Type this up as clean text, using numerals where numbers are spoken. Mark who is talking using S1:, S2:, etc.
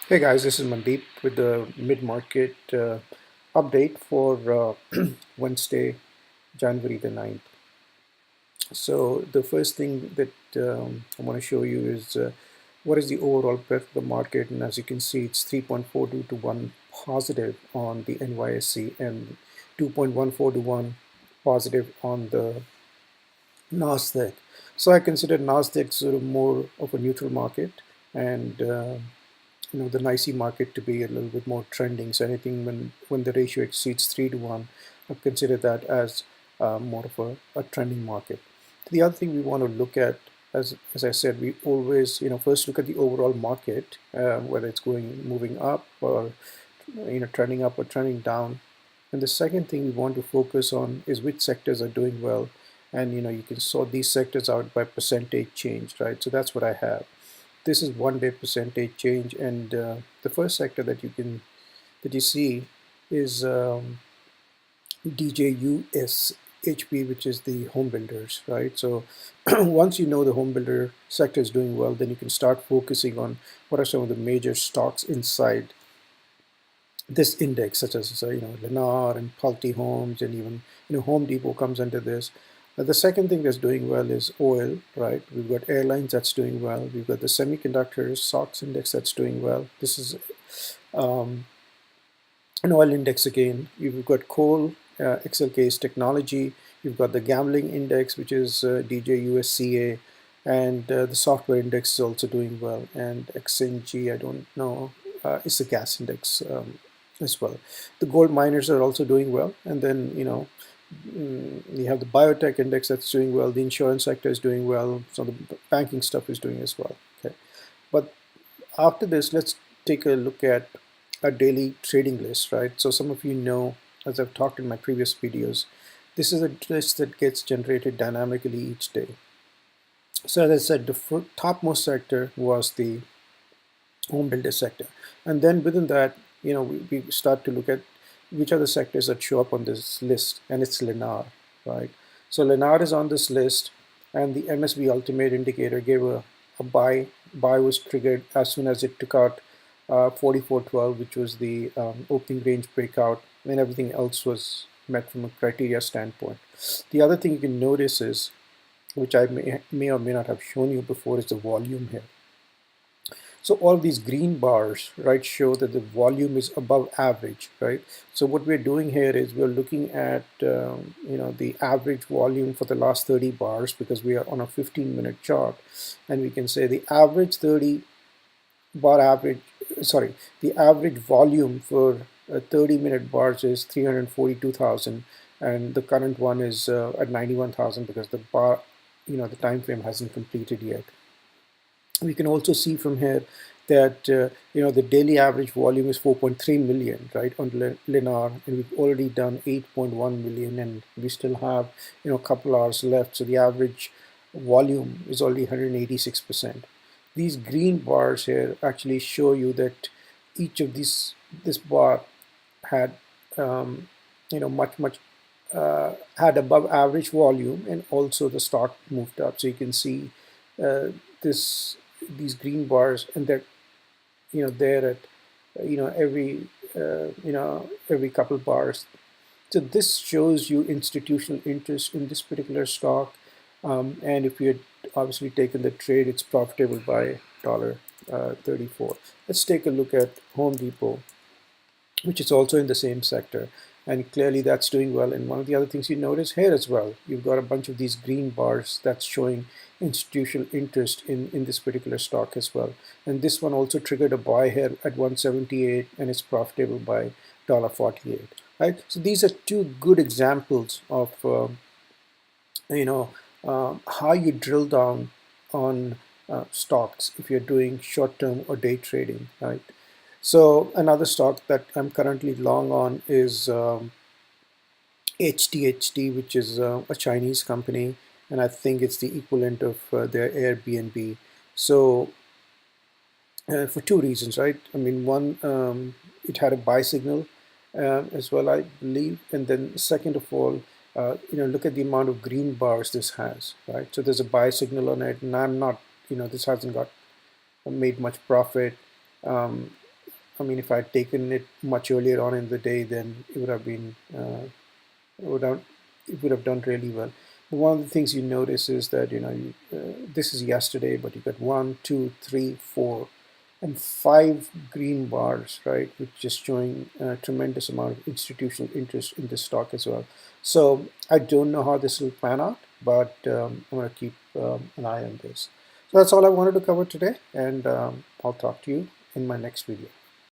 S1: Hey guys, this is Mandeep with the mid-market update for Wednesday, January the 9th. So the first thing that I want to show you is what is the overall breadth of the market, and as you can see, it's 3.42 to 1 positive on the NYSE and 2.14 to 1 positive on the Nasdaq. So I consider Nasdaq sort of more of a neutral market, and the NYSE market to be a little bit more trending. So anything when the ratio exceeds 3 to 1, I consider that as more of a trending market. The other thing we want to look at, as I said, we always first look at the overall market, whether it's moving up or trending up or trending down. And the second thing we want to focus on is which sectors are doing well. And you can sort these sectors out by percentage change, right? So that's what I have. This is 1 day percentage change, and the first sector that you see is DJUSHP, which is the home builders, right? So once you know the home builder sector is doing well, then you can start focusing on what are some of the major stocks inside this index, such as Lennar and Pulte Homes, and even Home Depot comes under this. The second thing that's doing well is oil, right? We've got airlines that's doing well. We've got the semiconductors, SOX index that's doing well. This is um, an oil index again. You've got coal, XLK's technology. You've got the gambling index, which is DJUSCA, and the software index is also doing well. And XNG, I don't know, is the gas index as well. The gold miners are also doing well, and then you have the biotech index that's doing well. The insurance sector is doing well. So the banking stuff is doing as well. Okay, but after this, let's take a look at a daily trading list, right? So some of you know, as I've talked in my previous videos, this is a list that gets generated dynamically each day. So as I said, the topmost sector was the home builder sector. And then within that, we start to look at which are the sectors that show up on this list, and it's Lennar, right? So Lennar is on this list, and the MSB Ultimate Indicator gave a buy. Buy was triggered as soon as it took out 4412, which was the opening range breakout, and everything else was met from a criteria standpoint. The other thing you can notice is, which I may or may not have shown you before, is the volume here. So all these green bars, right, show that the volume is above average, right? So what we're doing here is we're looking at the average volume for the last 30 bars, because we are on a 15-minute chart, and we can say the average 30 bar average, sorry, the average volume for 30-minute bars is 342,000, and the current one is at 91,000 because the bar, the time frame hasn't completed yet. We can also see from here that the daily average volume is 4.3 million, right, on Lennar, and we've already done 8.1 million, and we still have a couple hours left. So the average volume is already 186%. These green bars here actually show you that each of this bar had much had above average volume, and also the stock moved up. So you can see uh, this these green bars, and they're there at every couple bars. So this shows you institutional interest in this particular stock, and if you had obviously taken the trade, it's profitable by $34. Let's take a look at Home Depot, which is also in the same sector. And clearly that's doing well. And one of the other things you notice here as well, you've got a bunch of these green bars that's showing institutional interest in this particular stock as well. And this one also triggered a buy here at 178, and it's profitable by $48. Right? So these are two good examples of how you drill down on stocks if you're doing short-term or day trading, right? So another stock that I'm currently long on is HTHT, which is a Chinese company, and I think it's the equivalent of their Airbnb. So for two reasons, right? I mean, one, it had a buy signal as well, I believe, and then second of all, look at the amount of green bars this has, right? So there's a buy signal on it, and I'm not, this hasn't got made much profit. Um, I mean, if I'd taken it much earlier on in the day, then it would have been would have, it would have done really well. But one of the things you notice is that this is yesterday, but you got one, two, three, four, and five green bars, right, which just showing a tremendous amount of institutional interest in this stock as well. So I don't know how this will pan out, but I'm going to keep an eye on this. So that's all I wanted to cover today, and I'll talk to you in my next video.